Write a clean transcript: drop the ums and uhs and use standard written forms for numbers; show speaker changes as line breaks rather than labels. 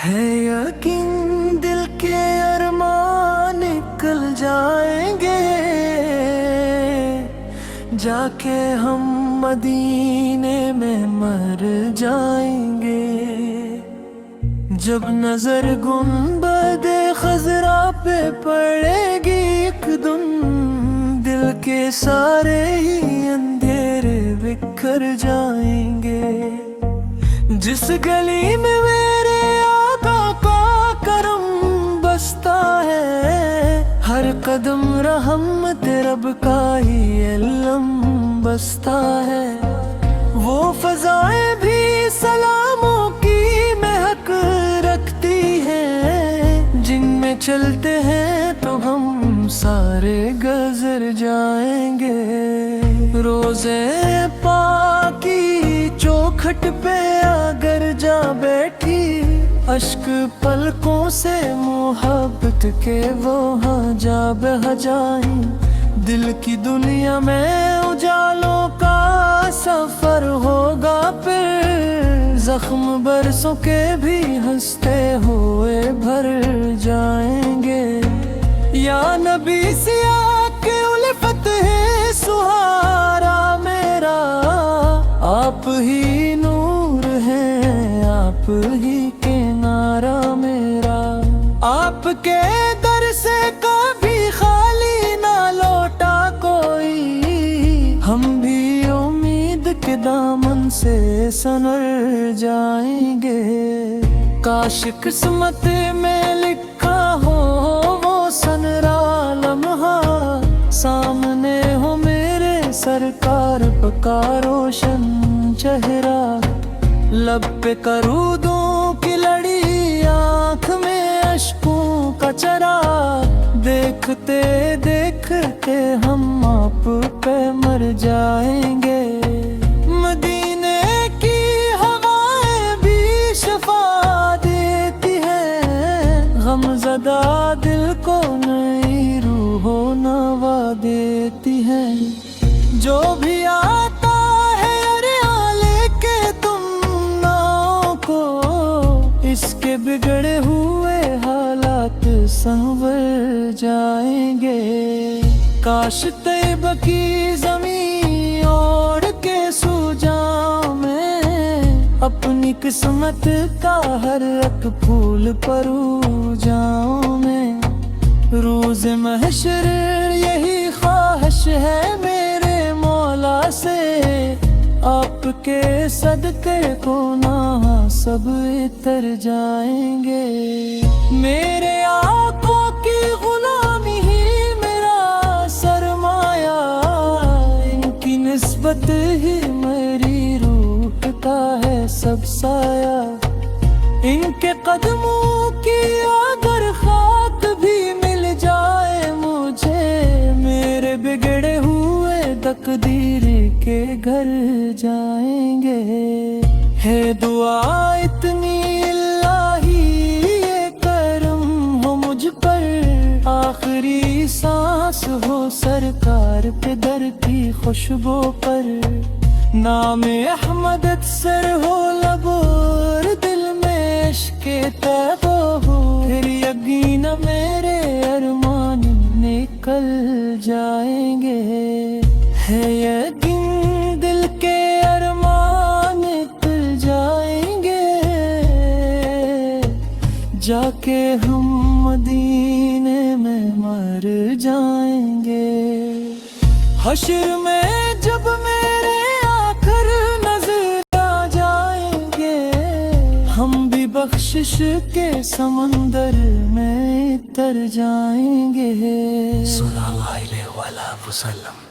ہے یقین دل کے ارمان نکل جائیں گے، جا کے ہم مدینے میں مر جائیں گے۔ جب نظر گنبد خضرا پہ پڑے گی ایک دم، دل کے سارے ہی اندھیرے بکھر جائیں گے۔ جس گلی میں میرے آقا کا کرم بستا ہے، ہر قدم رحمت رب کا ہی علم بستا ہے۔ وہ فضائیں بھی سلاموں کی مہک رکھتی ہیں، جن میں چلتے ہیں تو ہم سارے گزر جائیں گے۔ روزے پاک کی چوکھٹ پہ اگر جا بیٹھی، اشک پلکوں سے محبت کے وہاں جا بہہ جائیں۔ دل کی دنیا میں اجالوں کا سفر ہوگا، پھر زخم برسوں کے بھی ہنستے ہوئے بھر جائیں گے۔ یا نبی سیاہ کے الفت ہے سہارا میرا، آپ ہی نور ہیں، آپ ہی کنارہ میرا۔ آپ کے در سے کبھی خالی نہ لوٹا کوئی، ہم بھی امید کے دامن سے سنور جائیں گے۔ کاش قسمت میں لکھا ہو وہ سنرا لمحہ، سامنے ہو میرے سرکار کا روشن چہرہ۔ لب پہ کرودوں کی لڑی، آنکھ میں اشکوں کا چراغ، دیکھتے دیکھتے ہم آپ پہ مر جائیں گے۔ مدینے کی ہوائیں بھی شفا دیتی ہیں، غم زدہ دل کو نئی روح و نوا دیتی ہیں۔ جو بھی آتا ہے اریا لے کے تم ناؤں کو، اس کے بگڑے ہوئے حالات سنور جائیں گے۔ کاش طیبہ کی زمین اوڑھ کے سو جاؤں میں، اپنی قسمت کا ہر ایک پھول پرو جاؤں میں۔ روز محشر یہی خواہش ہے میرے مولا سے، آپ کے صدقے کو نہ سب اتر جائیں گے۔ میرے آقا کی غلامی ہی میرا سرمایہ، ان کی نسبت ہی میری روح کا ہے سب سایہ۔ ان کے قدموں کی اگر خاک بھی مل جائے مجھے، میرے بگڑے ہوئے تقدیر کے گھر جائیں گے۔ ہے دعا اتنی الہی یہ کرم ہو مجھ پر، آخری سانس ہو سرکار پہ در کی خوشبو پر۔ نام احمد اکثر ہو لب اور دل میں عشق طیبہ ہو، پھر یقین میرے ارمان نکل جائیں گے۔ ہے یقین دل کے ارمان نکل جائیں گے، جا کے ہم مدینے میں مر جائیں گے۔ حشر میں جب میرے آخر نظر آ جائیں گے، ہم بھی بخشش کے سمندر میں اتر جائیں گے۔ صلی اللہ علیہ وسلم۔